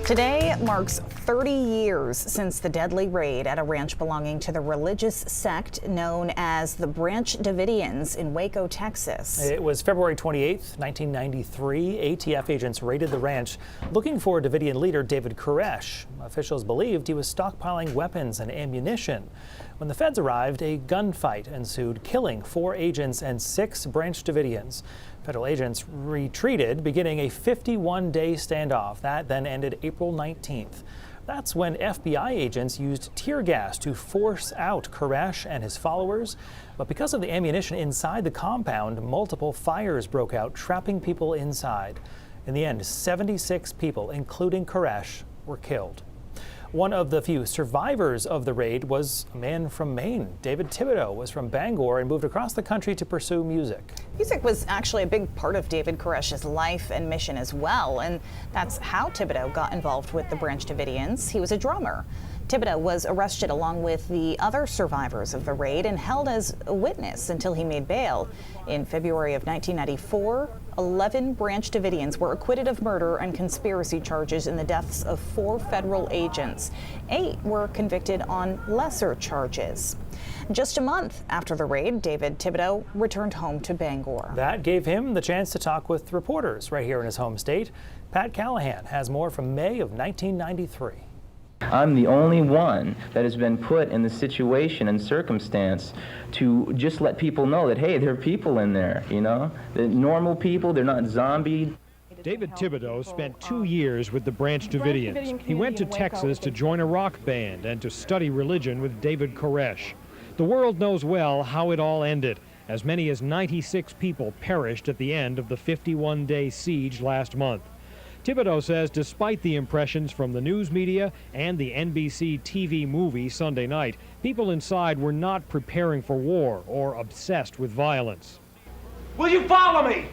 Today marks 30 years since the deadly raid at a ranch belonging to the religious sect known as the Branch Davidians in Waco, Texas. It was February 28th, 1993. ATF agents raided the ranch looking for Davidian leader David Koresh. Officials believed he was stockpiling weapons and ammunition. When the feds arrived, a gunfight ensued, killing 4 agents and 6 Branch Davidians. Federal agents retreated, beginning a 51-day standoff. That then ended April 19th. That's when FBI agents used tear gas to force out Koresh and his followers. But because of the ammunition inside the compound, multiple fires broke out, trapping people inside. In the end, 76 people, including Koresh, were killed. One of the few survivors of the raid was a man from Maine. David Thibodeau was from Bangor and moved across the country to pursue music. Music was actually a big part of David Koresh's life and mission as well, and that's how Thibodeau got involved with the Branch Davidians. He was a drummer. Thibodeau was arrested along with the other survivors of the raid and held as a witness until he made bail. In February of 1994, 11 Branch Davidians were acquitted of murder and conspiracy charges in the deaths of 4 federal agents. 8 were convicted on lesser charges. Just a month after the raid, David Thibodeau returned home to Bangor. That gave him the chance to talk with reporters right here in his home state. Pat Callahan has more from May of 1993. I'm the only one that has been put in the situation and circumstance to just let people know that, hey, there are people in there, you know? They're normal people, they're not zombied. David Thibodeau spent 2 years with the Branch Davidians. He went to Texas to join a rock band and to study religion with David Koresh. The world knows well how it all ended. As many as 96 people perished at the end of the 51-day siege last month. Thibodeau says despite the impressions from the news media and the NBC TV movie Sunday night, people inside were not preparing for war or obsessed with violence. Will you follow me?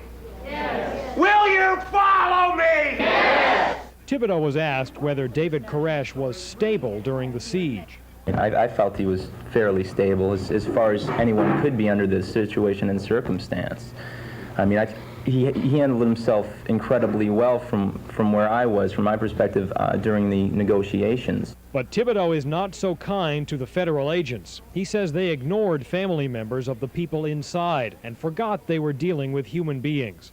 Yes. Will you follow me? Yes. Thibodeau was asked whether David Koresh was stable during the siege. I felt he was fairly stable as far as anyone could be under this situation and circumstance. I mean, he handled himself incredibly well from where I was, from my perspective, during the negotiations. But Thibodeau is not so kind to the federal agents. He says they ignored family members of the people inside and forgot they were dealing with human beings.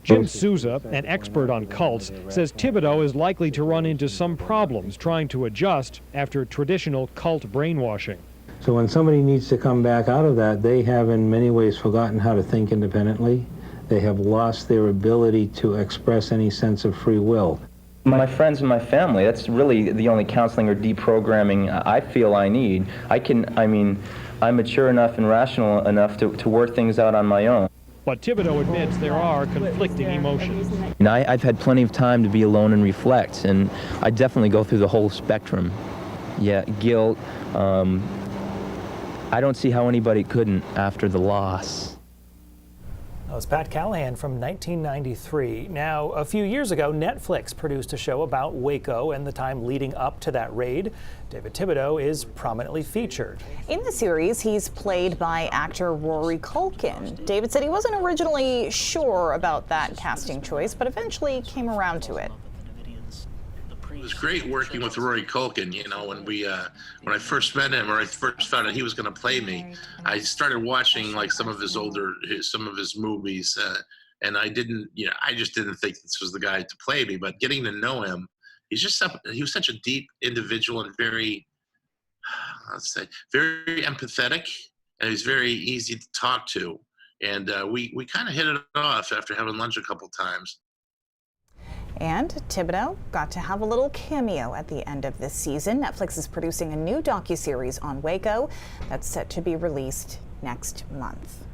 Jim Souza, an expert on cults, says Thibodeau is likely to run into some problems trying to adjust after traditional cult brainwashing. So when somebody needs to come back out of that, they have in many ways forgotten how to think independently. They have lost their ability to express any sense of free will. My friends and my family, that's really the only counseling or deprogramming I feel I need. I'm mature enough and rational enough to work things out on my own. But Thibodeau admits there are conflicting emotions. You know, I've had plenty of time to be alone and reflect, and I definitely go through the whole spectrum. Yeah, guilt. I don't see how anybody couldn't after the loss. That was Pat Callahan from 1993. Now, a few years ago, Netflix produced a show about Waco and the time leading up to that raid. David Thibodeau is prominently featured. In the series, he's played by actor Rory Culkin. David said he wasn't originally sure about that casting choice, but eventually came around to it. It was great working with Rory Culkin. You know, when I first met him, or I first found out he was going to play me, I started watching like some of his movies, and I just didn't think this was the guy to play me. But getting to know him, he was such a deep individual and very empathetic, and he's very easy to talk to. And we kind of hit it off after having lunch a couple times. And Thibodeau got to have a little cameo at the end of this season. Netflix is producing a new docuseries on Waco that's set to be released next month.